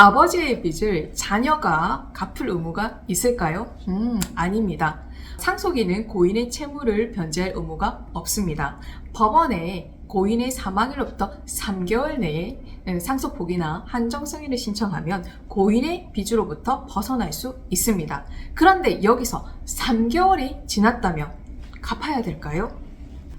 아버지의 빚을 자녀가 갚을 의무가 있을까요? 아닙니다. 상속인은 고인의 채무를 변제할 의무가 없습니다. 법원에 고인의 사망일로부터 3개월 내에 상속폭이나 한정승인을 신청하면 고인의 빚으로부터 벗어날 수 있습니다. 그런데 여기서 3개월이 지났다면 갚아야 될까요?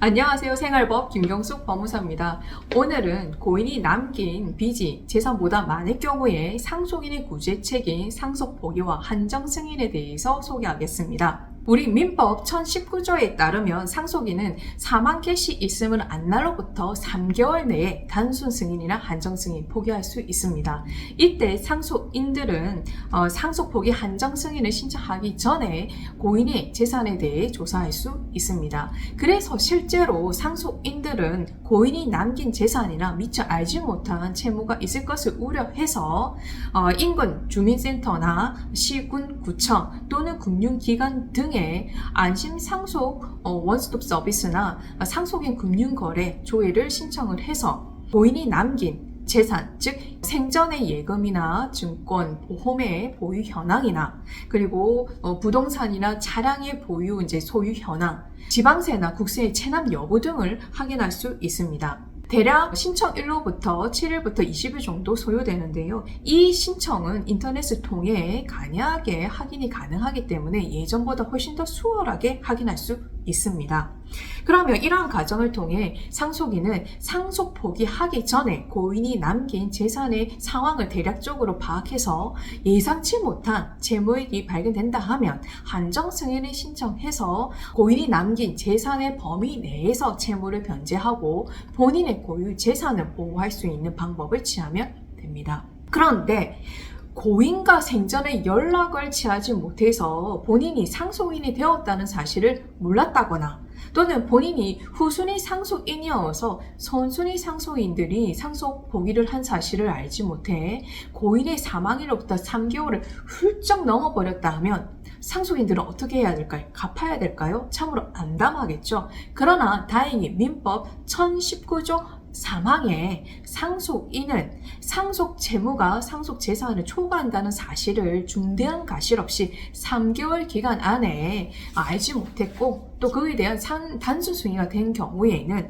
안녕하세요. 생활법 김경숙 법무사입니다. 오늘은 고인이 남긴 빚이 재산보다 많을 경우에 상속인의 구제책인 상속포기와 한정승인에 대해서 소개하겠습니다. 우리 민법 1019조에 따르면 상속인은 사망 개시 있음을 안 날로부터 3개월 내에 단순 승인이나 한정 승인 포기할 수 있습니다. 이때 상속인들은 상속 포기 한정 승인을 신청하기 전에 고인의 재산에 대해 조사할 수 있습니다. 그래서 실제로 상속인들은 고인이 남긴 재산이나 미처 알지 못한 채무가 있을 것을 우려해서 인근 주민센터나 시군, 구청 또는 금융기관 등의 안심상속 원스톱 서비스나 상속인 금융거래 조회를 신청을 해서 고인이 남긴 재산, 즉 생전의 예금이나 증권, 보험의 보유 현황이나 그리고 부동산이나 차량의 보유, 소유 현황, 지방세나 국세의 체납 여부 등을 확인할 수 있습니다. 대략 신청일로부터 7일부터 20일 정도 소요되는데요. 이 신청은 인터넷을 통해 간이하게 확인이 가능하기 때문에 예전보다 훨씬 더 수월하게 확인할 수 있습니다. 그러면 이러한 과정을 통해 상속인은 상속 포기하기 전에 고인이 남긴 재산의 상황을 대략적으로 파악해서 예상치 못한 채무액이 발견된다 하면 한정 승인을 신청해서 고인이 남긴 재산의 범위 내에서 채무를 변제하고 본인의 고유 재산을 보호할 수 있는 방법을 취하면 됩니다. 그런데 고인과 생전에 연락을 취하지 못해서 본인이 상속인이 되었다는 사실을 몰랐다거나 또는 본인이 후순위 상속인이어서 선순위 상속인들이 상속 포기를 한 사실을 알지 못해 고인의 사망일로부터 3개월을 훌쩍 넘어버렸다 하면 상속인들은 어떻게 해야 될까요? 갚아야 될까요? 참으로 안담하겠죠. 그러나 다행히 민법 1019조 사망에 상속인은 상속 채무가 상속 재산을 초과한다는 사실을 중대한 과실 없이 3개월 기간 안에 알지 못했고 또 그에 대한 단순 승인이 된 경우에는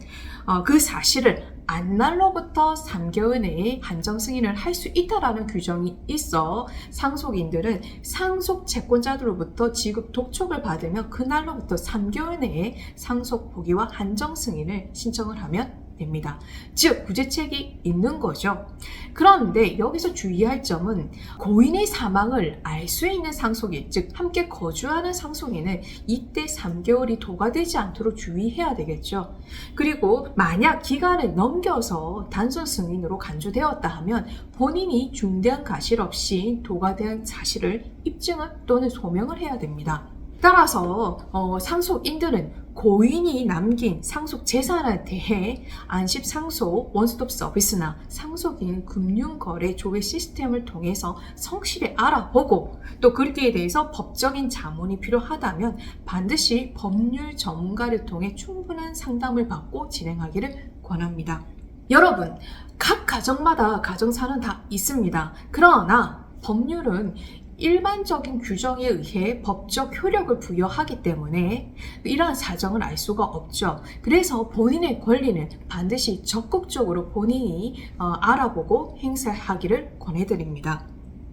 그 사실을 안날로부터 3개월 내에 한정 승인을 할 수 있다라는 규정이 있어 상속인들은 상속 채권자들로부터 지급 독촉을 받으면 그날로부터 3개월 내에 상속 포기와 한정 승인을 신청을 하면 됩니다. 즉 구제책이 있는 거죠. 그런데 여기서 주의할 점은 고인의 사망을 알 수 있는 상속인, 즉 함께 거주하는 상속인은 이때 3개월이 도과되지 않도록 주의해야 되겠죠. 그리고 만약 기간을 넘겨서 단순 승인으로 간주되었다 하면 본인이 중대한 과실 없이 도과된 사실을 입증을 또는 소명을 해야 됩니다. 따라서 상속인들은 고인이 남긴 상속 재산에 대해 안심상속 원스톱 서비스나 상속인 금융거래 조회 시스템을 통해서 성실히 알아보고 또 그렇기에 대해서 법적인 자문이 필요하다면 반드시 법률 전문가를 통해 충분한 상담을 받고 진행하기를 권합니다. 여러분, 각 가정마다 가정사는 다 있습니다. 그러나 법률은 일반적인 규정에 의해 법적 효력을 부여하기 때문에 이러한 사정을 알 수가 없죠. 그래서 본인의 권리는 반드시 적극적으로 본인이 알아보고 행사하기를 권해드립니다.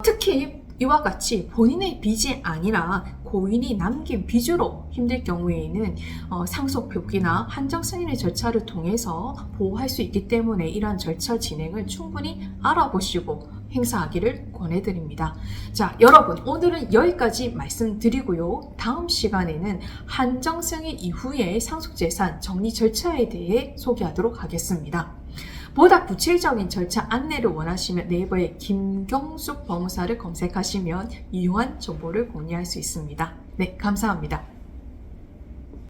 특히 이와 같이 본인의 빚이 아니라 고인이 남긴 빚으로 힘들 경우에는 상속 표기나 한정 승인의 절차를 통해서 보호할 수 있기 때문에 이러한 절차 진행을 충분히 알아보시고 행사하기를 권해드립니다. 자, 여러분 오늘은 여기까지 말씀드리고요. 다음 시간에는 한정 승인 이후의 상속재산 정리 절차에 대해 소개하도록 하겠습니다. 보다 구체적인 절차 안내를 원하시면 네이버에 김경숙 법무사를 검색하시면 유용한 정보를 공유할 수 있습니다. 네, 감사합니다.